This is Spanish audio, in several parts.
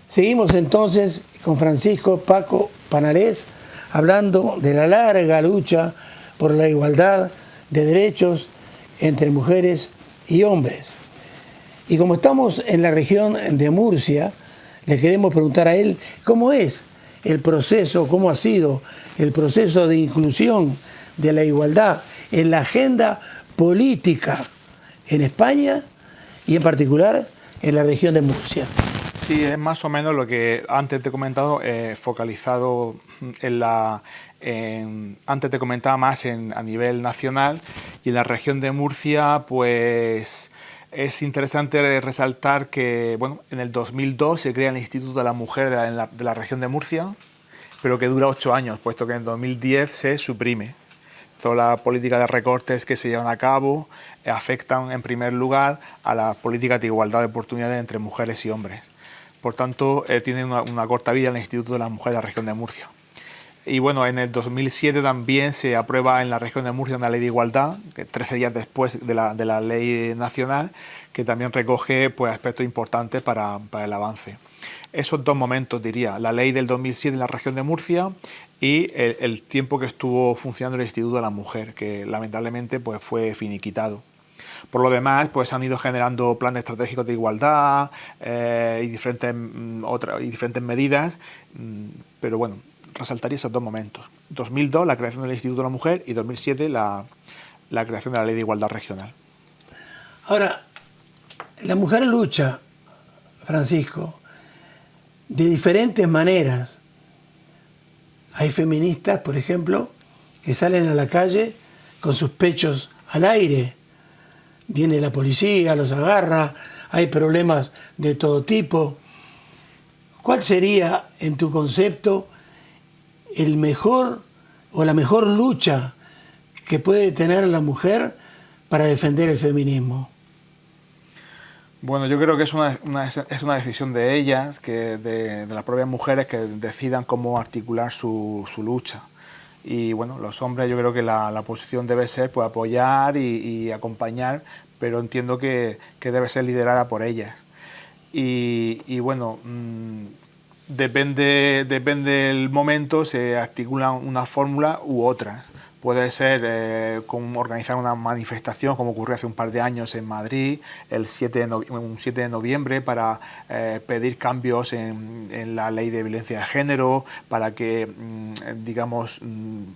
Seguimos entonces con Francisco Paco Panarés hablando de la larga lucha por la igualdad de derechos entre mujeres y hombres. Y como estamos en la región de Murcia, le queremos preguntar a él cómo es el proceso, cómo ha sido el proceso de inclusión de la igualdad en la agenda política en España y en particular en la región de Murcia. Sí, es más o menos lo que antes te he comentado, focalizado en la... antes te comentaba más a nivel nacional, y en la región de Murcia pues es interesante resaltar que bueno, en el 2002 se crea el Instituto de la Mujer de la región de Murcia, pero que dura 8 años, puesto que en 2010 se suprime. Toda la política de recortes que se llevan a cabo afectan en primer lugar a las políticas de igualdad de oportunidades entre mujeres y hombres. Por tanto, tiene una corta vida el Instituto de la Mujer de la región de Murcia. Y bueno, en el 2007 también se aprueba en la región de Murcia una ley de igualdad, que 13 días después de la ley nacional, que también recoge pues, aspectos importantes para el avance. Esos dos momentos, diría, la ley del 2007 en la región de Murcia y el tiempo que estuvo funcionando el Instituto de la Mujer, que lamentablemente pues, fue finiquitado. Por lo demás, pues han ido generando planes estratégicos de igualdad y diferentes medidas, pero bueno, resaltaría esos dos momentos. 2002, la creación del Instituto de la Mujer, y 2007, la creación de la Ley de Igualdad Regional. Ahora, la mujer lucha, Francisco, de diferentes maneras. Hay feministas, por ejemplo, que salen a la calle con sus pechos al aire. Viene la policía, los agarra, hay problemas de todo tipo. ¿Cuál sería, en tu concepto, el mejor o la mejor lucha que puede tener la mujer para defender el feminismo? Bueno, yo creo que es una decisión de ellas, de las propias mujeres, que decidan cómo articular su lucha. Y bueno, los hombres, yo creo que la posición debe ser pues, apoyar y acompañar, pero entiendo que debe ser liderada por ellas. Y bueno, depende del momento, se articulan una fórmula u otras. Puede ser como organizar una manifestación, como ocurrió hace un par de años en Madrid, un 7 de noviembre, para pedir cambios en la ley de violencia de género, para que, digamos,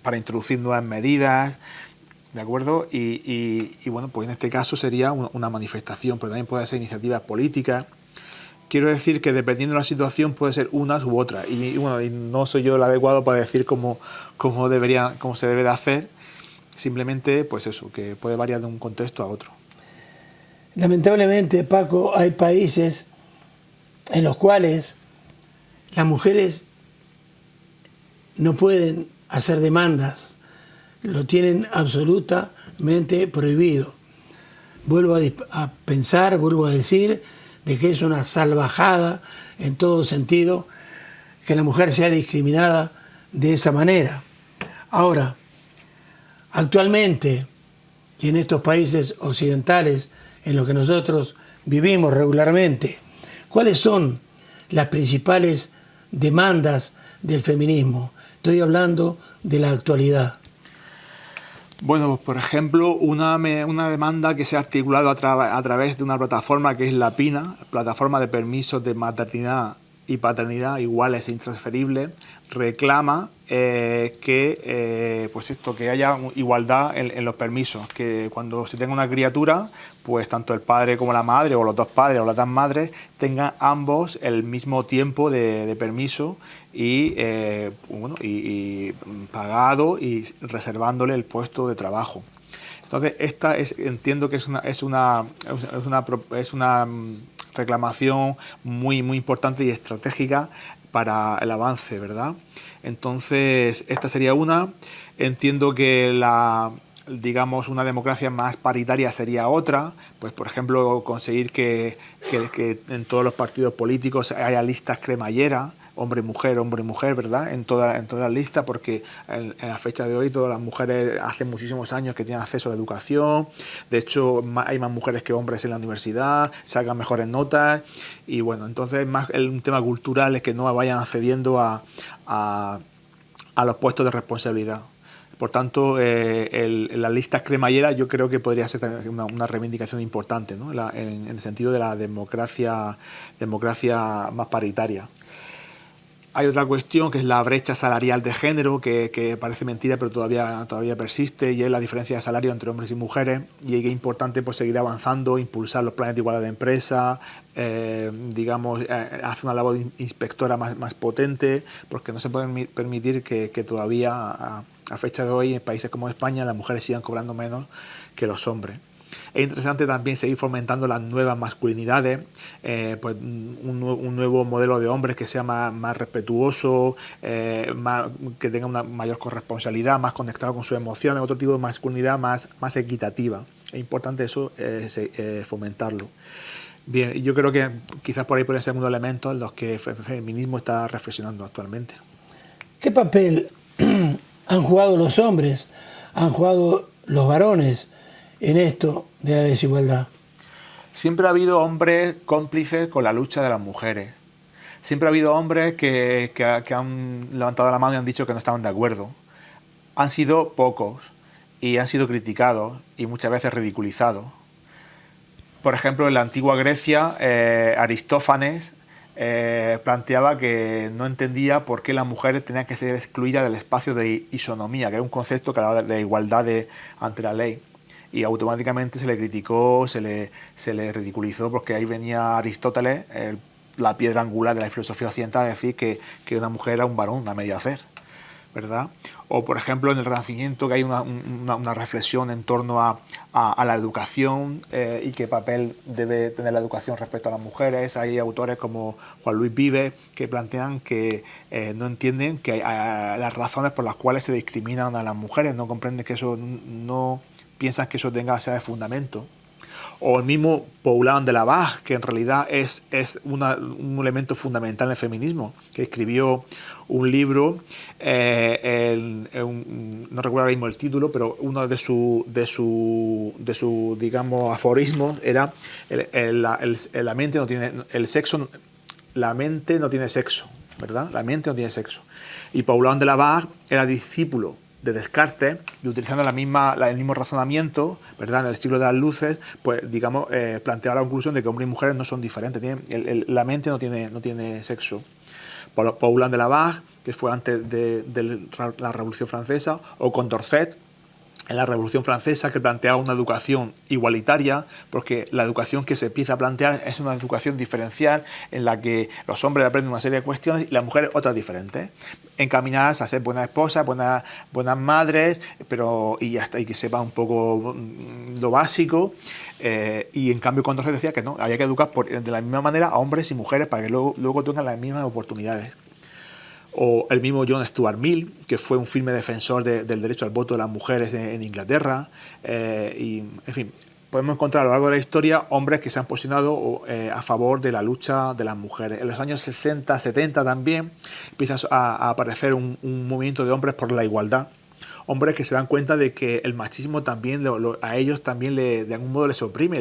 para introducir nuevas medidas, ¿de acuerdo? Y bueno, pues en este caso sería una manifestación, pero también puede ser iniciativas políticas. Quiero decir que dependiendo de la situación puede ser unas u otras, y bueno, y no soy yo el adecuado para decir cómo se debe de hacer. Simplemente pues eso, que puede variar de un contexto a otro. Lamentablemente, Paco, hay países en los cuales las mujeres no pueden hacer demandas, lo tienen absolutamente prohibido. Vuelvo a pensar, vuelvo a decir, de que es una salvajada en todo sentido que la mujer sea discriminada de esa manera. Ahora, actualmente, y en estos países occidentales en los que nosotros vivimos regularmente, ¿cuáles son las principales demandas del feminismo? Estoy hablando de la actualidad. Bueno, por ejemplo, una demanda que se ha articulado a través de una plataforma que es la PINA, Plataforma de Permisos de Maternidad y Paternidad Iguales e Intransferibles, reclama que haya igualdad en los permisos, que cuando se tenga una criatura, pues tanto el padre como la madre, o los dos padres o las dos madres, tengan ambos el mismo tiempo de permiso y pagado, y reservándole el puesto de trabajo. Entonces, entiendo que es una reclamación muy importante y estratégica para el avance, ¿verdad? Entonces, esta sería una. Entiendo que una democracia más paritaria sería otra, pues por ejemplo conseguir que en todos los partidos políticos haya listas cremallera, hombre y mujer, ¿verdad? En toda la lista, porque en la fecha de hoy todas las mujeres hace muchísimos años que tienen acceso a la educación. De hecho, hay más mujeres que hombres en la universidad, sacan mejores notas, y bueno, entonces más un tema cultural es que no vayan accediendo a los puestos de responsabilidad. Por tanto, las listas cremalleras yo creo que podría ser una reivindicación importante, ¿no? En el sentido de la democracia más paritaria. Hay otra cuestión que es la brecha salarial de género, que parece mentira pero todavía persiste, y es la diferencia de salario entre hombres y mujeres, y es importante pues seguir avanzando, impulsar los planes de igualdad de empresa, hacer una labor inspectora más potente, porque no se puede permitir que todavía a fecha de hoy en países como España las mujeres sigan cobrando menos que los hombres. Es interesante también seguir fomentando las nuevas masculinidades, pues un nuevo modelo de hombres que sea más respetuoso, que tenga una mayor corresponsabilidad, más conectado con sus emociones, otro tipo de masculinidad más equitativa. Es importante eso, fomentarlo. Bien, yo creo que quizás por ahí podría ser uno de los elementos en los que el feminismo está reflexionando actualmente. ¿Qué papel han jugado los hombres, han jugado los varones en esto de la desigualdad? Siempre ha habido hombres cómplices con la lucha de las mujeres. Siempre ha habido hombres que han levantado la mano y han dicho que no estaban de acuerdo. Han sido pocos y han sido criticados y muchas veces ridiculizados. Por ejemplo, en la antigua Grecia, Aristófanes planteaba que no entendía por qué las mujeres tenían que ser excluidas del espacio de isonomía, que es un concepto que hablaba de igualdad ante la ley. Y automáticamente se le criticó, se le ridiculizó, porque ahí venía Aristóteles, la piedra angular de la filosofía occidental, a decir que una mujer era un varón a medio hacer, ¿verdad? O, por ejemplo, en el Renacimiento, que hay una reflexión en torno a la educación y qué papel debe tener la educación respecto a las mujeres. Hay autores como Juan Luis Vives que plantean que no entienden que las razones por las cuales se discriminan a las mujeres, no comprenden que eso no piensan que eso tenga ese fundamento. O el mismo Paulin Delabarre, que en realidad es un elemento fundamental en el feminismo, que escribió un libro, no recuerdo ahora mismo el título, pero uno de sus digamos, aforismos era la mente no tiene el sexo, la mente no tiene sexo, ¿verdad? La mente no tiene sexo. Y Paulin Delabarre era discípulo de Descartes, y utilizando el mismo razonamiento, ¿verdad? En el siglo de las luces, pues digamos, planteaba la conclusión de que hombres y mujeres no son diferentes, la mente no tiene sexo. Paulin Delabarre, que fue antes de la Revolución Francesa, o Condorcet, en la Revolución Francesa, que planteaba una educación igualitaria, porque la educación que se empieza a plantear es una educación diferencial en la que los hombres aprenden una serie de cuestiones y las mujeres otras diferentes, encaminadas a ser buenas esposas, buenas madres, y que sepan un poco lo básico. Y en cambio Condorcet decía que no, había que educar de la misma manera a hombres y mujeres para que luego tengan las mismas oportunidades. O el mismo John Stuart Mill, que fue un firme defensor del derecho al voto de las mujeres en Inglaterra. Y, en fin, podemos encontrar a lo largo de la historia hombres que se han posicionado a favor de la lucha de las mujeres. En los años 60, 70 también empieza a aparecer un movimiento de hombres por la igualdad. Hombres que se dan cuenta de que el machismo también a ellos también de algún modo les oprime,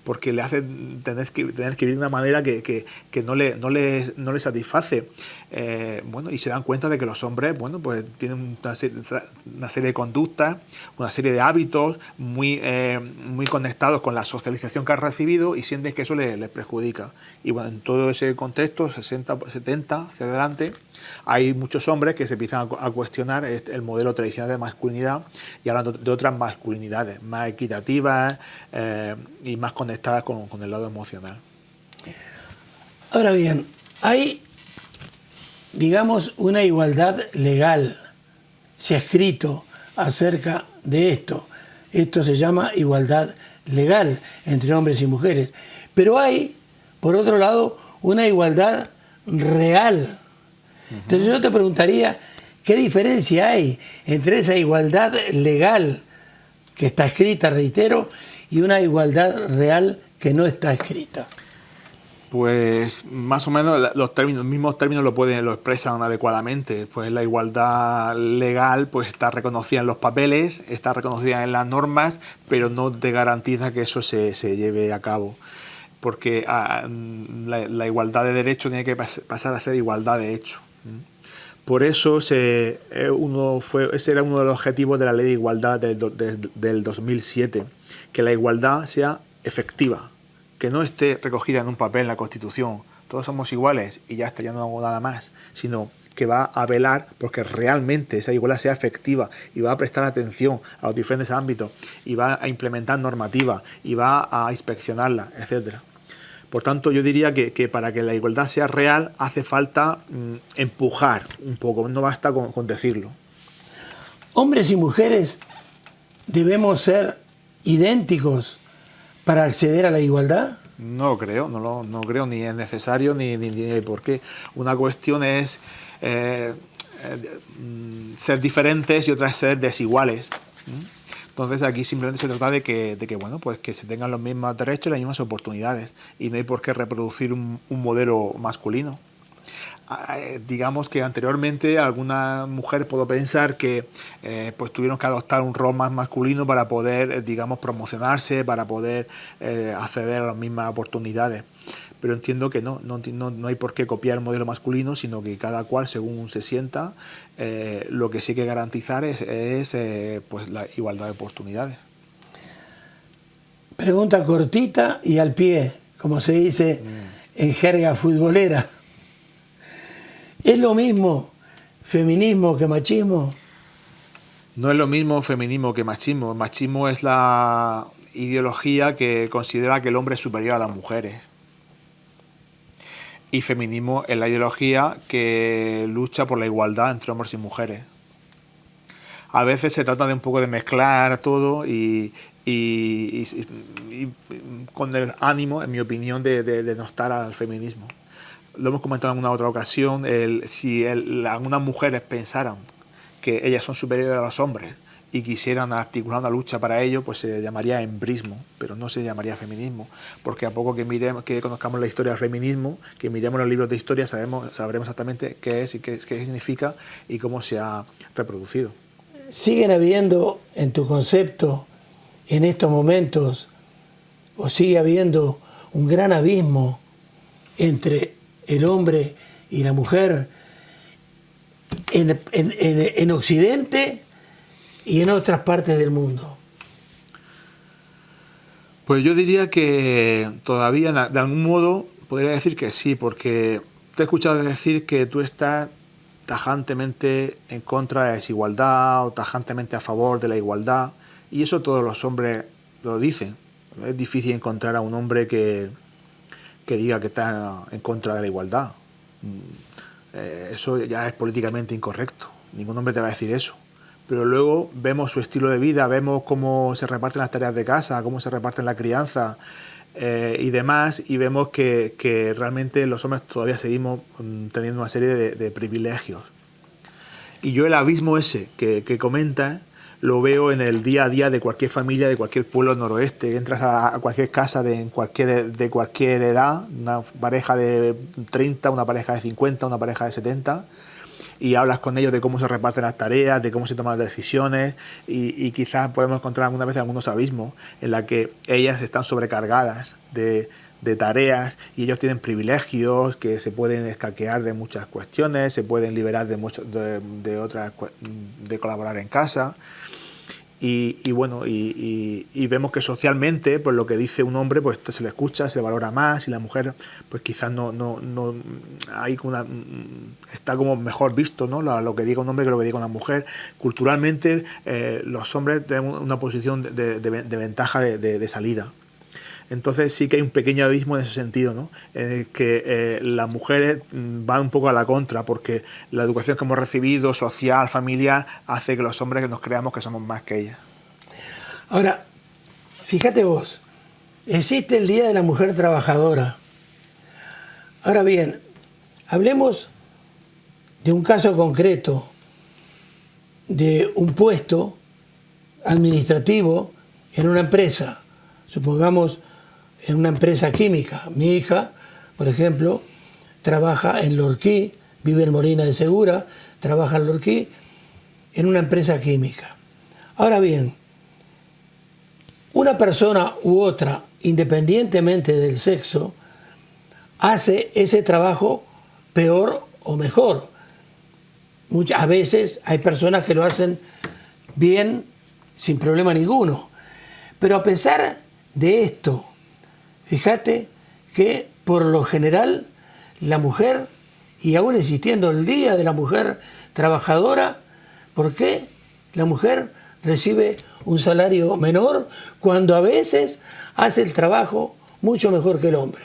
porque le hace tener que vivir de una manera que no les satisface. Y se dan cuenta de que los hombres, pues tienen una serie de conductas, una serie de hábitos muy conectados con la socialización que han recibido, y sienten que eso les perjudica. Y bueno, en todo ese contexto, 60, 70 hacia adelante, hay muchos hombres que se empiezan a cuestionar el modelo tradicional de masculinidad y hablan de otras masculinidades más equitativas y más conectadas con el lado emocional. Ahora bien, hay, digamos, una igualdad legal. Se ha escrito acerca de esto. Esto se llama igualdad legal entre hombres y mujeres. Pero hay, por otro lado, una igualdad real. Entonces yo te preguntaría, ¿qué diferencia hay entre esa igualdad legal que está escrita, reitero, y una igualdad real que no está escrita? Pues más o menos los mismos términos lo expresan adecuadamente. Pues la igualdad legal pues está reconocida en los papeles, está reconocida en las normas, pero no te garantiza que eso se lleve a cabo. Porque la igualdad de derecho tiene que pasar a ser igualdad de hecho. Por eso ese era uno de los objetivos de la Ley de Igualdad del 2007, que la igualdad sea efectiva, que no esté recogida en un papel en la Constitución, todos somos iguales y ya está, ya no hago nada más, sino que va a velar porque realmente esa igualdad sea efectiva y va a prestar atención a los diferentes ámbitos y va a implementar normativa y va a inspeccionarla, etcétera. Por tanto, yo diría que para que la igualdad sea real hace falta empujar un poco, no basta con decirlo. ¿Hombres y mujeres debemos ser idénticos para acceder a la igualdad? No creo, no creo ni es necesario ni hay por qué. Una cuestión es ser diferentes y otra es ser desiguales. Entonces aquí simplemente se trata de que bueno, pues que se tengan los mismos derechos y las mismas oportunidades y no hay por qué reproducir un modelo masculino. Digamos que anteriormente algunas mujeres puedo pensar que pues tuvieron que adoptar un rol más masculino para poder digamos promocionarse, para poder acceder a las mismas oportunidades, pero entiendo que no hay por qué copiar el modelo masculino, sino que cada cual según se sienta, lo que sí hay que garantizar es pues la igualdad de oportunidades. Pregunta cortita y al pie, como se dice en jerga futbolera. ¿Es lo mismo feminismo que machismo? No es lo mismo feminismo que machismo. El machismo es la ideología que considera que el hombre es superior a las mujeres. Y feminismo es la ideología que lucha por la igualdad entre hombres y mujeres. A veces se trata de un poco de mezclar todo y con el ánimo, en mi opinión, de denostar al feminismo. Lo hemos comentado en una otra ocasión, si algunas mujeres pensaran que ellas son superiores a los hombres y quisieran articular una lucha para ello, pues se llamaría embrismo, pero no se llamaría feminismo, porque a poco que conozcamos la historia del feminismo, que miremos los libros de historia, sabremos exactamente qué es y qué significa y cómo se ha reproducido. ¿Siguen habiendo, en tu concepto, en estos momentos, o sigue habiendo un gran abismo entre el hombre y la mujer en Occidente y en otras partes del mundo? Pues yo diría que todavía, de algún modo, podría decir que sí, porque te he escuchado decir que tú estás tajantemente en contra de la desigualdad o tajantemente a favor de la igualdad, y eso todos los hombres lo dicen. Es difícil encontrar a un hombre que diga que está en contra de la igualdad. Eso ya es políticamente incorrecto. Ningún hombre te va a decir eso. Pero luego vemos su estilo de vida, vemos cómo se reparten las tareas de casa, cómo se reparten la crianza y demás, y vemos que realmente los hombres todavía seguimos teniendo una serie de privilegios. Y yo el abismo ese que comenta lo veo en el día a día de cualquier familia, de cualquier pueblo del noroeste. Entras a cualquier casa de cualquier edad, una pareja de 30, una pareja de 50, una pareja de 70, y hablas con ellos de cómo se reparten las tareas, de cómo se toman las decisiones, y quizás podemos encontrar alguna vez algunos abismos en la que ellas están sobrecargadas de tareas y ellos tienen privilegios que se pueden escaquear de muchas cuestiones, se pueden liberar de otras, de colaborar en casa. Y bueno, y vemos que socialmente, pues lo que dice un hombre, pues se le escucha, se le valora más, y la mujer, pues quizás no hay está como mejor visto, ¿no? Lo que diga un hombre que lo que diga una mujer. Culturalmente, los hombres tenemos una posición de ventaja de salida. Entonces sí que hay un pequeño abismo en ese sentido, ¿no? En el que las mujeres van un poco a la contra, porque la educación que hemos recibido, social, familiar, hace que los hombres que nos creamos que somos más que ellas. Ahora, fíjate vos, existe el Día de la Mujer Trabajadora. Ahora bien, hablemos de un caso concreto, de un puesto administrativo en una empresa, supongamos en una empresa química. Mi hija por ejemplo, trabaja en Lorquí, vive en Molina de Segura, trabaja en Lorquí, en una empresa química. Ahora bien, una persona u otra, independientemente del sexo, hace ese trabajo peor o mejor. A veces hay personas que lo hacen bien, sin problema ninguno. Pero a pesar de esto, fíjate que por lo general la mujer, y aún existiendo el Día de la Mujer Trabajadora, ¿por qué la mujer recibe un salario menor cuando a veces hace el trabajo mucho mejor que el hombre?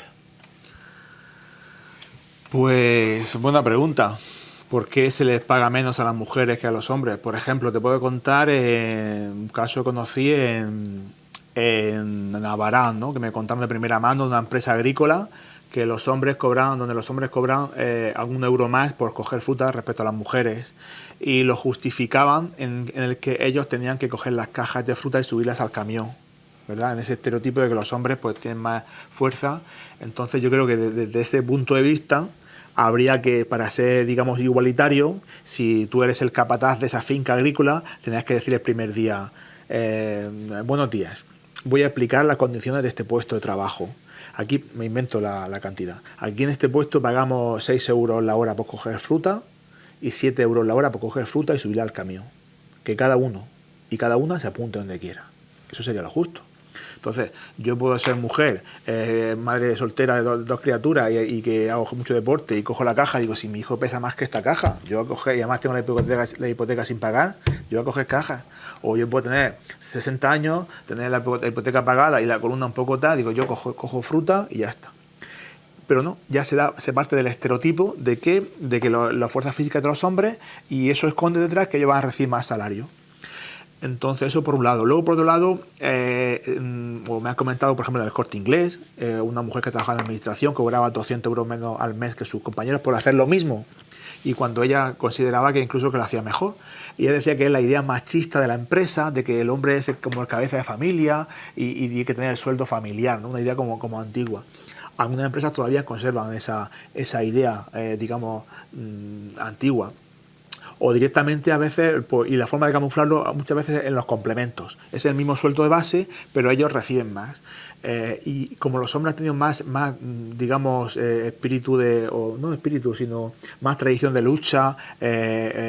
Pues buena pregunta. ¿Por qué se les paga menos a las mujeres que a los hombres? Por ejemplo, te puedo contar un caso que conocí en Navarán, ¿no? Que me contaron de primera mano de una empresa agrícola que los hombres cobran, donde los hombres cobran algún euro más por coger fruta respecto a las mujeres, y lo justificaban en el que ellos tenían que coger las cajas de fruta y subirlas al camión, ¿verdad? En ese estereotipo de que los hombres pues tienen más fuerza. Entonces yo creo que desde este punto de vista habría que, para ser, digamos, igualitario, si tú eres el capataz de esa finca agrícola, tenías que decir el primer día, buenos días, voy a explicar las condiciones de este puesto de trabajo. Aquí me invento la cantidad. Aquí en este puesto pagamos 6 euros la hora por coger fruta y 7 euros la hora por coger fruta y subirla al camión. Que cada uno y cada una se apunte donde quiera. Eso sería lo justo. Entonces, yo puedo ser mujer, madre soltera de dos criaturas y que hago mucho deporte y cojo la caja y digo, si mi hijo pesa más que esta caja, yo voy a coger, y además tengo la hipoteca sin pagar, yo voy a coger cajas. O yo puedo tener 60 años, tener la hipoteca pagada y la columna un poco tal, digo, yo cojo fruta y ya está. Pero no, ya se parte del estereotipo de que la fuerza física es de los hombres, y eso esconde detrás que ellos van a recibir más salario. Entonces, eso por un lado. Luego, por otro lado, me han comentado, por ejemplo, en el Corte Inglés, una mujer que trabajaba en administración cobraba 200 euros menos al mes que sus compañeros por hacer lo mismo, y cuando ella consideraba que incluso que lo hacía mejor. Y ella decía que es la idea machista de la empresa, de que el hombre es como el cabeza de familia y tiene que tener el sueldo familiar, ¿no? Una idea como antigua. Algunas empresas todavía conservan esa idea, digamos, antigua. O directamente a veces, y la forma de camuflarlo muchas veces en los complementos. Es el mismo sueldo de base, pero ellos reciben más. Y como los hombres han tenido más digamos, espíritu no espíritu, sino más tradición de lucha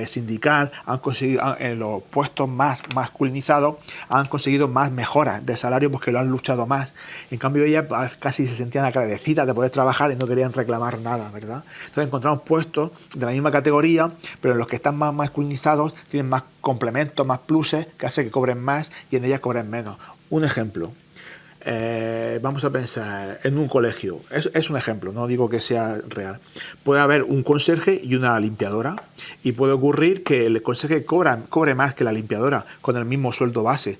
sindical, han conseguido, en los puestos más masculinizados, han conseguido más mejoras de salario porque lo han luchado más. En cambio, ellas casi se sentían agradecidas de poder trabajar y no querían reclamar nada, ¿verdad? Entonces encontramos puestos de la misma categoría, pero en los que están más masculinizados tienen más complementos, más pluses, que hace que cobren más y en ellas cobren menos. Un ejemplo. Vamos a pensar en un colegio, es un ejemplo, no digo que sea real. Puede haber un conserje y una limpiadora, y puede ocurrir que el conserje cobre más que la limpiadora con el mismo sueldo base,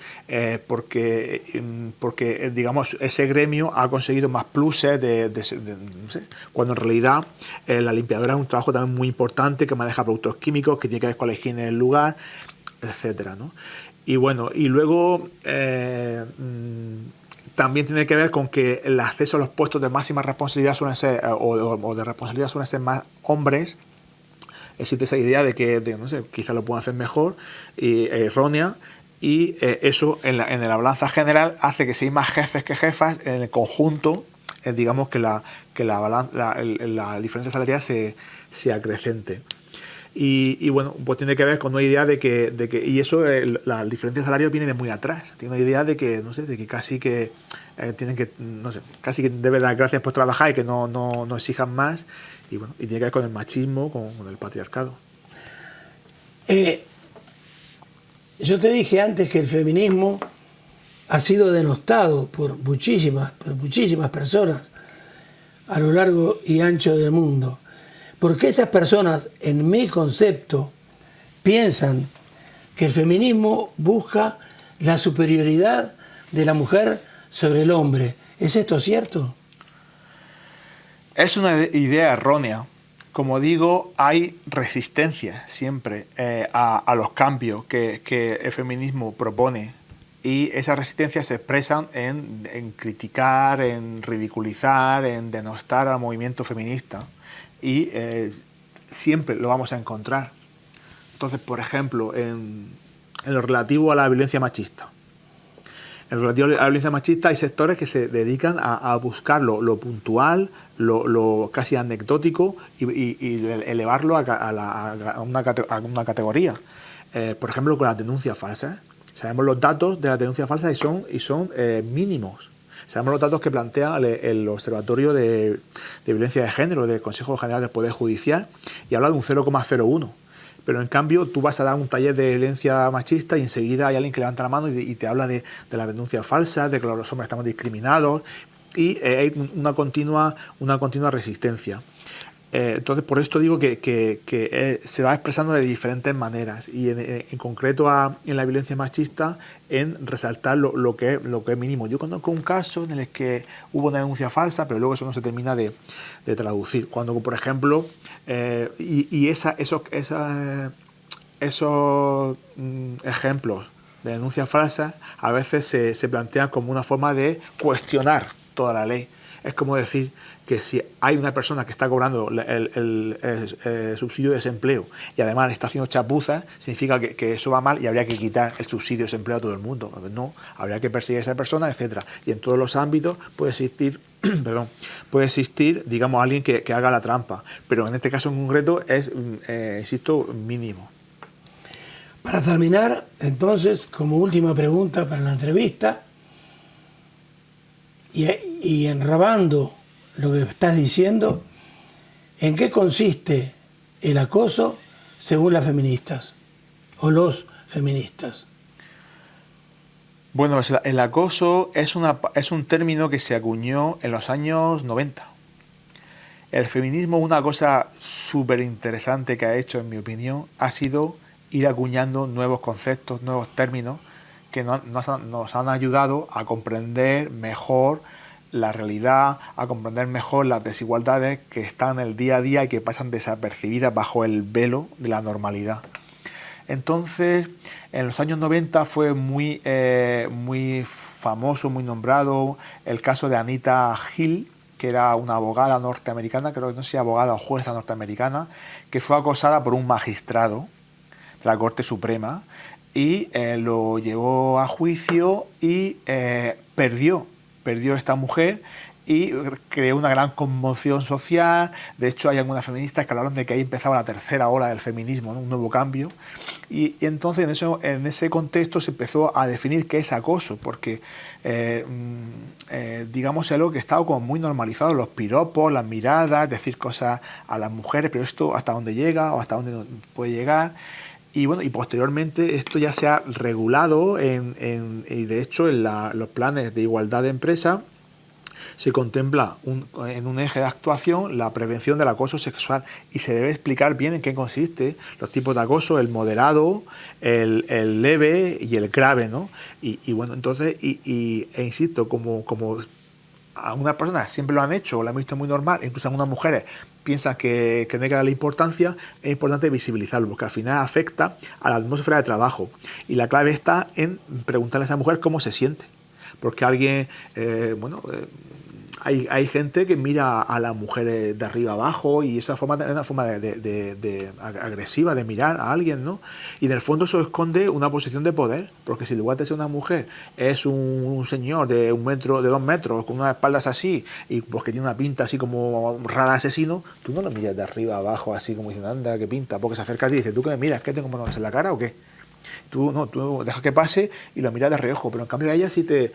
porque digamos, ese gremio ha conseguido más pluses no sé, cuando en realidad la limpiadora es un trabajo también muy importante, que maneja productos químicos, que tiene que ver con la higiene del lugar, etcétera, ¿no? Y bueno, y luego también tiene que ver con que el acceso a los puestos de máxima responsabilidad suelen ser, o de responsabilidad suelen ser más hombres. Existe esa idea de que, no sé, quizá lo puedan hacer mejor, errónea, y eso en la balanza general hace que si hay más jefes que jefas, en el conjunto, digamos que la diferencia salarial se acrecente. Y bueno, pues tiene que ver con una idea de que y eso, la diferencia de salario viene de muy atrás. Tiene una idea de que, no sé, de que casi que tienen que, no sé, casi que deben dar gracias por trabajar y que no exijan más. Y bueno, y tiene que ver con el machismo, con el patriarcado. Yo te dije antes que el feminismo ha sido denostado por muchísimas personas a lo largo y ancho del mundo. Porque esas personas, en mi concepto, piensan que el feminismo busca la superioridad de la mujer sobre el hombre. ¿Es esto cierto? Es una idea errónea. Como digo, hay resistencia siempre a los cambios que el feminismo propone. y esas resistencias se expresan en criticar, en ridiculizar, en denostar al movimiento feminista, y siempre lo vamos a encontrar. Entonces, por ejemplo, en lo relativo a la violencia machista. En lo relativo a la violencia machista hay sectores que se dedican a buscar lo puntual, lo casi anecdótico y elevarlo a una categoría. Por ejemplo, con las denuncias falsas. Sabemos los datos de las denuncias falsas y son mínimos. Sabemos los datos que plantea el Observatorio de Violencia de Género del Consejo General del Poder Judicial, y habla de un 0,01. Pero en cambio tú vas a dar un taller de violencia machista y enseguida hay alguien que levanta la mano y te habla de la denuncia falsa, de que los hombres estamos discriminados, y hay una continua resistencia. Entonces, por esto digo que se va expresando de diferentes maneras, y en concreto en la violencia machista, en resaltar lo que es mínimo. Yo conozco un caso en el que hubo una denuncia falsa, pero luego eso no se termina de traducir. Cuando, por ejemplo, esos ejemplos de denuncias falsas a veces se plantean como una forma de cuestionar toda la ley. Es como decir que si hay una persona que está cobrando el subsidio de desempleo y además está haciendo chapuzas, significa que eso va mal y habría que quitar el subsidio de desempleo a todo el mundo. No, habría que perseguir a esa persona, etcétera. Y en todos los ámbitos puede existir, digamos, alguien que haga la trampa. Pero en este caso en concreto es, insisto, mínimo. Para terminar, entonces, como última pregunta para la entrevista, y enrabando lo que estás diciendo, ¿en qué consiste el acoso según las feministas o los feministas? Bueno, el acoso es un término que se acuñó en los años 90. El feminismo, una cosa súper interesante que ha hecho, en mi opinión, ha sido ir acuñando nuevos conceptos, nuevos términos que nos han ayudado a comprender mejor la realidad, a comprender mejor las desigualdades que están en el día a día y que pasan desapercibidas bajo el velo de la normalidad. Entonces, en los años 90 fue muy famoso, muy nombrado el caso de Anita Hill, que era una abogada norteamericana, creo que no sé si abogada o jueza norteamericana, que fue acosada por un magistrado de la Corte Suprema y lo llevó a juicio y perdió esta mujer, y creó una gran conmoción social. De hecho, hay algunas feministas que hablaron de que ahí empezaba la tercera ola del feminismo, ¿no? Un nuevo cambio. Y entonces en ese contexto se empezó a definir qué es acoso, porque digamos es algo que estaba como muy normalizado, los piropos, las miradas, decir cosas a las mujeres, pero esto hasta dónde llega o hasta dónde no puede llegar. Y bueno, y posteriormente esto ya se ha regulado y de hecho en los planes de igualdad de empresa se contempla en un eje de actuación la prevención del acoso sexual, y se debe explicar bien en qué consiste los tipos de acoso, el moderado, el leve y el grave, ¿no? Y bueno, entonces, e insisto, como algunas personas siempre lo han hecho o lo han visto muy normal, incluso algunas mujeres piensan que no hay que darle importancia, es importante visibilizarlo, porque al final afecta a la atmósfera de trabajo. Y la clave está en preguntarle a esa mujer cómo se siente. Porque alguien, hay gente que mira a las mujeres de arriba abajo, y esa forma es una forma de agresiva de mirar a alguien, ¿no? Y en el fondo eso esconde una posición de poder, porque si en lugar de ser una mujer es un señor de 1 metro, de 2 metros, con unas espaldas así, y pues que tiene una pinta así como rara asesino, tú no lo miras de arriba abajo así como diciendo, anda, qué pinta, porque se acerca a ti y dice, ¿tú qué me miras? ¿Qué tengo monos en la cara o qué? Tú dejas que pase y lo miras de reojo, pero en cambio a ella sí te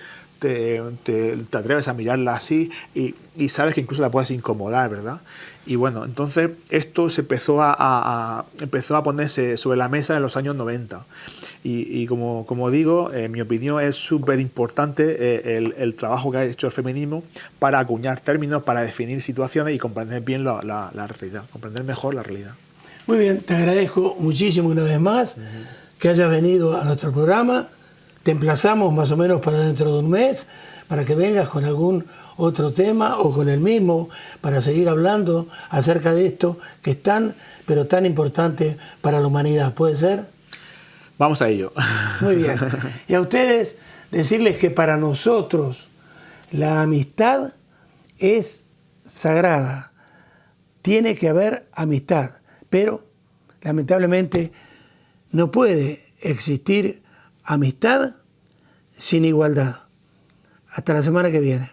atreves a mirarla así y sabes que incluso la puedes incomodar, ¿verdad? Y bueno, entonces esto se empezó a ponerse sobre la mesa en los años 90. Y como digo, en mi opinión es súper importante el trabajo que ha hecho el feminismo para acuñar términos, para definir situaciones y comprender bien la realidad, comprender mejor la realidad. Muy bien, te agradezco muchísimo una vez más que hayas venido a nuestro programa. Te emplazamos más o menos para dentro de un mes, para que vengas con algún otro tema o con el mismo, para seguir hablando acerca de esto que es tan, pero tan importante para la humanidad. ¿Puede ser? Vamos a ello. Muy bien. Y a ustedes decirles que para nosotros la amistad es sagrada. Tiene que haber amistad, pero lamentablemente no puede existir amistad sin igualdad. Hasta la semana que viene.